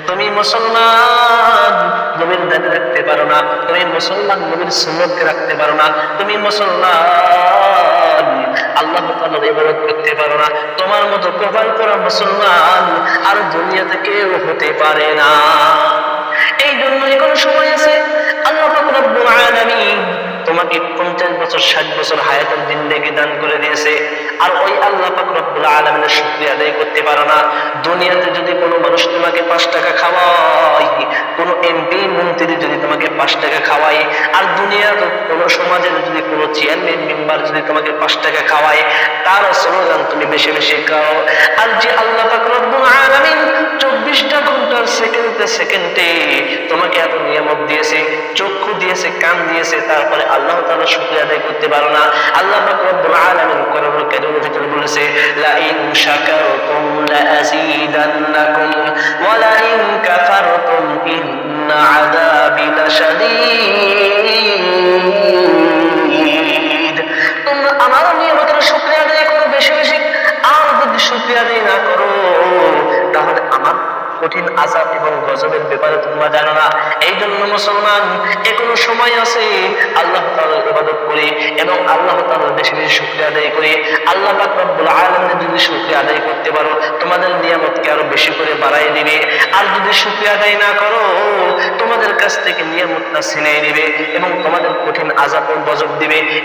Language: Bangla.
তুমি মুসলমান নবীর দাবি রাখতে পারো না, তুমি মুসলমান নবীর সুন্নতকে রাখতে পারো না, তুমি মুসলমান আল্লাহ তাআলার ইবাদত করতে পারো না, তোমার মতো কপাল করা মুসলমান আর দুনিয়াতে কেউ হতে পারে না। এই জন্যই কোন সময় আছে আল্লাহ পাক রব্বুল আলামিন তোমাকে 50 বছর 60 বছর হায়াতুল জিন্দেগি দান করে দিয়েছে, আর ওই আল্লাহ পাক রব্বুল আলামিনের শুকরিয়া আদায় করতে পারো না। দুনিয়াতে যদি কোনো মানুষ তোমাকে 5 টাকা খাওয়ায়, কোনো এমপি মন্ত্রী যদি তোমাকে 5 টাকা খাওয়ায়, আর দুনিয়ার কোনো সমাজের যদি কোনো চেয়ারম্যান মেম্বার যদি তোমাকে 5 টাকা খাওয়ায়, তার স্লোগান তুমি বেশি বেশি খাও। আর যে আল্লাহ পাক রব্বুল আলামিন 24টা ঘন্টার সেকেন্ডে সেকেন্ডে তোমাকে এত নিয়ামত দিয়েছে, চক্ষু দিয়েছে, কান দিয়েছে, তারপরে আল্লাহ তাআলা শুকরিয়া আদায় করতে পারো না। আল্লাহ পাক রব্বুল আলামিন কোরআনুল কারীমের ভিতরে বলেছে, লা ইন শাকারতুম লা আযীদান্নাকুম ওয়া লা ইন কাফারতুম ইন্না আযাবি লাশাদীদ। তোমরা আমার নিয়ামতের শুকরিয়া আদায় করো বেশি বেশি, আর যদি শুকরিয়া আদায় না করো তাহলে আমার কঠিন আযাব এবং গজবের ব্যাপারে তোমরা জানো না। এই জন্য মুসলমান এখনো সময় আছে, আল্লাহ তাআলার ইবাদত করে এবং আল্লাহ তাআলার বেশি বেশি শুকরিয়া আদায় করে আল্লাহ পাক রব্বুল আলামিনের যদি শুকরিয়া আদায় করতে পারো, তোমাদের নিয়ামতকে আরো বেশি করে বাড়ায় দিবে। আর যদি শুকরিয়া আদায় না করো, তোমাদের কাছ থেকে নিয়ামতটা ছিনিয়ে নেবে এবং তোমাদের কঠিন আযাব ও গজব দিবে।